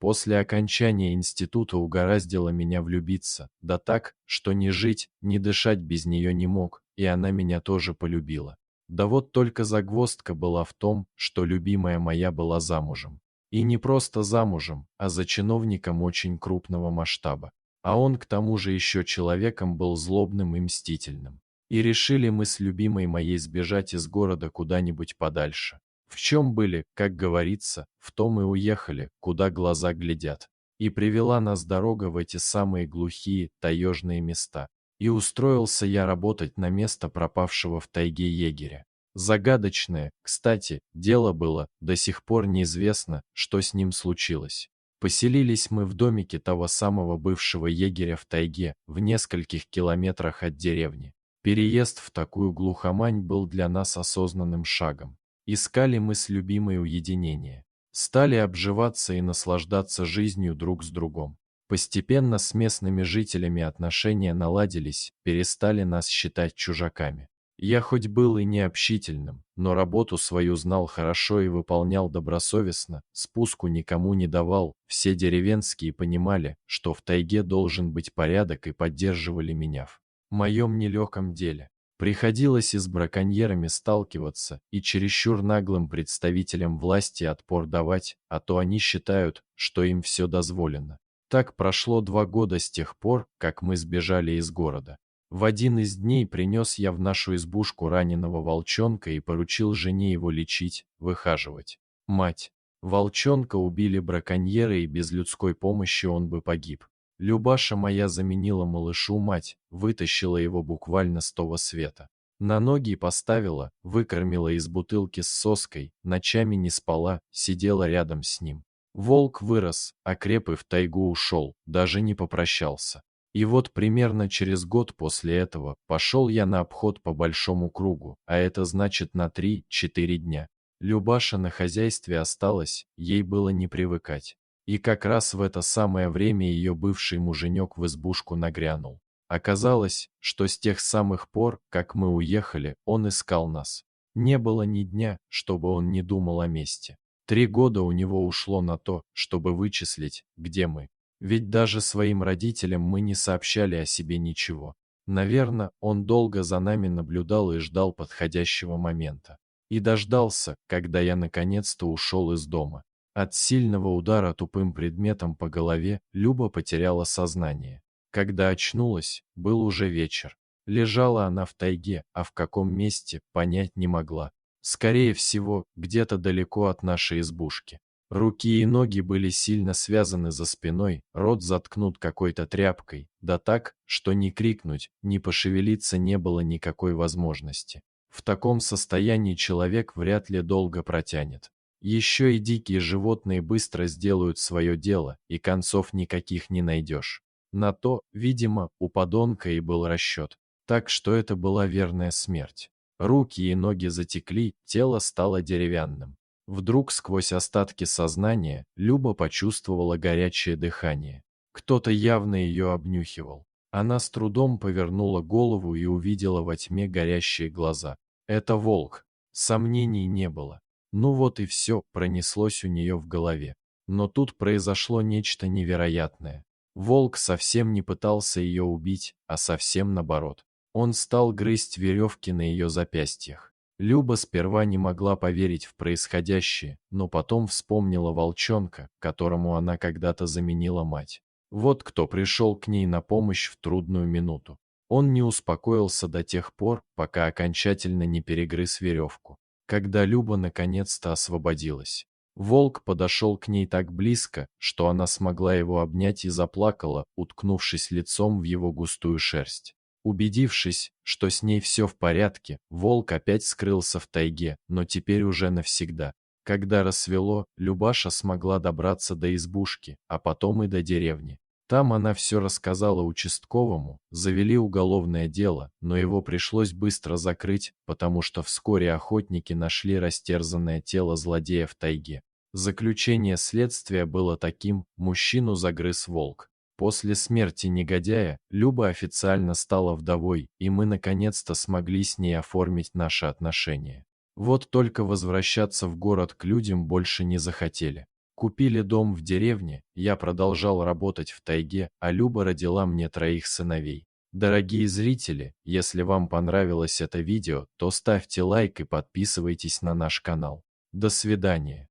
После окончания института угораздило меня влюбиться, да так, что ни жить, ни дышать без нее не мог, и она меня тоже полюбила. Да вот только загвоздка была в том, что любимая моя была замужем. И не просто замужем, а за чиновником очень крупного масштаба. А он к тому же еще человеком был злобным и мстительным. И решили мы с любимой моей сбежать из города куда-нибудь подальше. В чем были, как говорится, в том и уехали, куда глаза глядят. И привела нас дорога в эти самые глухие, таежные места. И устроился я работать на место пропавшего в тайге егеря. Загадочное, кстати, дело было, до сих пор неизвестно, что с ним случилось. Поселились мы в домике того самого бывшего егеря в тайге, в нескольких километрах от деревни. Переезд в такую глухомань был для нас осознанным шагом. Искали мы с любимой уединение. Стали обживаться и наслаждаться жизнью друг с другом. Постепенно с местными жителями отношения наладились, перестали нас считать чужаками. Я хоть был и необщительным, но работу свою знал хорошо и выполнял добросовестно, спуску никому не давал, все деревенские понимали, что в тайге должен быть порядок и поддерживали меня в моем нелегком деле. Приходилось и с браконьерами сталкиваться, и чересчур наглым представителям власти отпор давать, а то они считают, что им все дозволено. Так прошло 2 года с тех пор, как мы сбежали из города. В один из дней принес я в нашу избушку раненого волчонка и поручил жене его лечить, выхаживать. Мать. Волчонка убили браконьеры, и без людской помощи он бы погиб. Любаша моя заменила малышу мать, вытащила его буквально с того света. На ноги поставила, выкормила из бутылки с соской, ночами не спала, сидела рядом с ним. Волк вырос, окреп и в тайгу ушел, даже не попрощался. И вот примерно через год после этого пошел я на обход по большому кругу, а это значит на 3-4 дня. Любаша на хозяйстве осталась, ей было не привыкать. И как раз в это самое время ее бывший муженек в избушку нагрянул. Оказалось, что с тех самых пор, как мы уехали, он искал нас. Не было ни дня, чтобы он не думал о мести. 3 года у него ушло на то, чтобы вычислить, где мы. Ведь даже своим родителям мы не сообщали о себе ничего. Наверное, он долго за нами наблюдал и ждал подходящего момента. И дождался, когда я наконец-то ушел из дома. От сильного удара тупым предметом по голове Люба потеряла сознание. Когда очнулась, был уже вечер. Лежала она в тайге, а в каком месте, понять не могла. Скорее всего, где-то далеко от нашей избушки. Руки и ноги были сильно связаны за спиной, рот заткнут какой-то тряпкой, да так, что ни крикнуть, ни пошевелиться не было никакой возможности. В таком состоянии человек вряд ли долго протянет. Еще и дикие животные быстро сделают свое дело, и концов никаких не найдешь. На то, видимо, у подонка и был расчет. Так что это была верная смерть. Руки и ноги затекли, тело стало деревянным. Вдруг сквозь остатки сознания Люба почувствовала горячее дыхание. Кто-то явно ее обнюхивал. Она с трудом повернула голову и увидела во тьме горящие глаза. Это волк. Сомнений не было. Ну вот и все пронеслось у нее в голове. Но тут произошло нечто невероятное. Волк совсем не пытался ее убить, а совсем наоборот. Он стал грызть веревки на ее запястьях. Люба сперва не могла поверить в происходящее, но потом вспомнила волчонка, которому она когда-то заменила мать. Вот кто пришел к ней на помощь в трудную минуту. Он не успокоился до тех пор, пока окончательно не перегрыз веревку. Когда Люба наконец-то освободилась, волк подошел к ней так близко, что она смогла его обнять и заплакала, уткнувшись лицом в его густую шерсть. Убедившись, что с ней все в порядке, волк опять скрылся в тайге, но теперь уже навсегда. Когда рассвело, Любаша смогла добраться до избушки, а потом и до деревни. Там она все рассказала участковому, завели уголовное дело, но его пришлось быстро закрыть, потому что вскоре охотники нашли растерзанное тело злодея в тайге. Заключение следствия было таким: мужчину загрыз волк. После смерти негодяя Люба официально стала вдовой, и мы наконец-то смогли с ней оформить наши отношения. Вот только возвращаться в город к людям больше не захотели. Купили дом в деревне, я продолжал работать в тайге, а Люба родила мне 3 сыновей. Дорогие зрители, если вам понравилось это видео, то ставьте лайк и подписывайтесь на наш канал. До свидания.